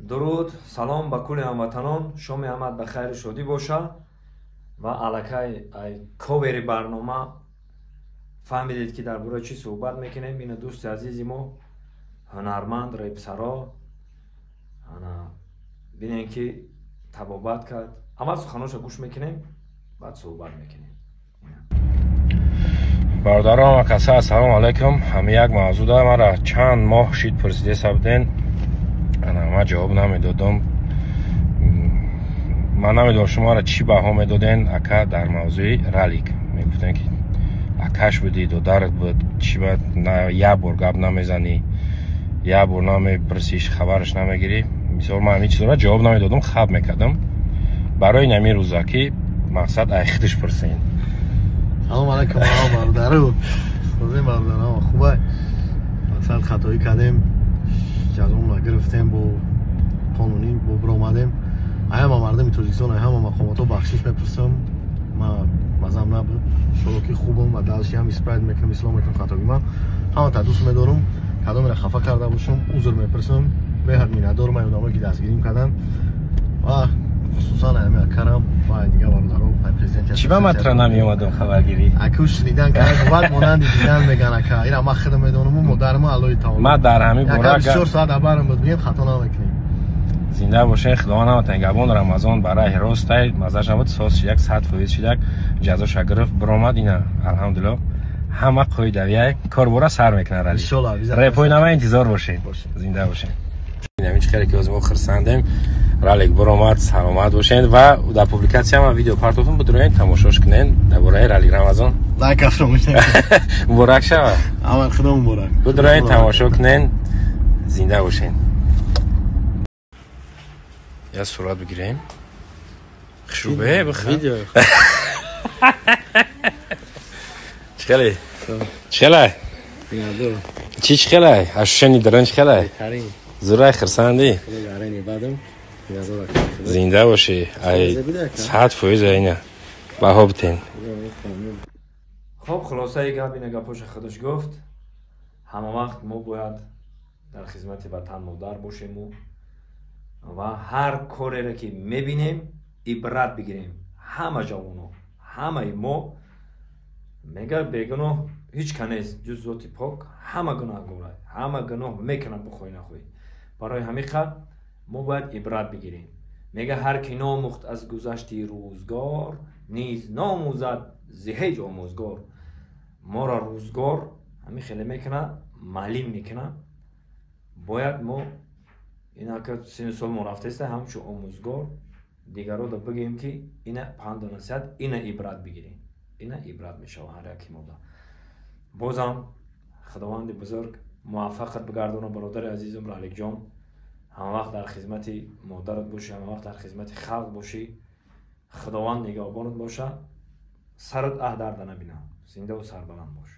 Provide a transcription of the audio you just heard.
درود، سلام به کل هموطنان. شام احمد به خیر شادی باشه و الکای کووری برنامه فهمیدید که درباره چی صحبت میکنیم. این دوست عزیزی ما هنرمند ریپسرا بینین که تبابت کرد. اول سخناشو گوش میکنیم بعد صحبت میکنیم. برادران و کسا سلام علیکم. همه یک موضوع دارم. مرا چند ماه شید پرسیده سبدین، من جواب نمیدادم. من نمیدونم شما را چی بها میدادین اکا در موضوع رالیک. میگفتن که اکاش بودید و درد بود چی بود، نه یه بار گپ نمیزنی، یه بار نمیپرسیش، خبرش نمیگیری. مثلا من همین چیزا را جواب نمیدادم، خب میکردم. برای نمی روزا که مقصد ایختش پرسین. سلام علیکم برادرو. خوبه برادران؟ خوبه. مقصد خطایی کردیم، جزامون را گرفتیم، با قانونی با برآمدیم. همه مردم تاجیکستان همه مقامات بخشش میپرسم. من مزم نبود، شلوکی خوبم و دلشی هم اسپرید میکنم، اسلام میکنم خطایی من همه تا دوست میدارم. کدام را خفه کرده باشم عذر میپرسم. به هر میندارم من اونایی که دستگیریم کردن و خصوصا همه کرم و دیگه برادران پرزیدنت چی با مطرح نمی اومدم خبرگیری اکوش شنیدن که بعد مانند دیدن میگن که اینا ما خدمت میدونم مادر ما الله تعالی ما در همین باره 24 ساعت خبرم بود بگیم خطا نمیکنیم. زنده باشین. خدا نمتن گبون رمضان برای راستای مزاج نبود ساس 100% شدک جزاش گرفت برآمد. اینا الحمدلله همه قاعده کار برا سر میکنه. ان شاء الله رپوی نما انتظار باشین. زنده باشین. همین خیلی که از ما خرسندیم رالیک برآمد. سلامت باشین و در پوبلیکاسیون هم ویدیو پارتاتون بدرین تماشاش کنین درباره رالیک رمضان. لایک افراموش مبارک شه. اول خدا مبارک. بدرین تماشا کنین. زنده باشین. یا صورت بگیریم. خوبه بخیر. ویدیو. چخله؟ چخله؟ چی چخله؟ اششنی درنج چخله؟ زورای خرسندی؟ زنده باشی. ای 100% اینا بها بتین. خب خلاصه گپ این گپاش خودش گفت. همه وقت ما باید در خدمت وطن مادر باشیم و هر کاری را که میبینیم عبرت بگیریم. همه جوانو همه ما میگه بیگناه هیچ کنیست جز ذات پاک، همه گناهگاره، همه گناه میکنن بخوای نخوای. برای همین خاطر ما باید عبرت بگیریم. میگه هر کی ناموخت از گذشته روزگار نیز ناموزد ز هیچ آموزگار. ما را روزگار همین خیلی میکنه معلم میکنه. باید ما اینا که 3 سال ما رفته است همچو آموزگار دیگران رو بگیم که اینا پند و نصیحت اینا عبرت بگیریم. اینا عبرت میشه هر یکی ما. بازم خداوند بزرگ موفقت بگردونه برادر عزیزم رالیک جان. همه وقت در خدمت مادرت باشی، همه وقت در خدمت خلق باشی. خداوند نگهبانت باشه. سرت درد نبینه. زنده و سربلند باش.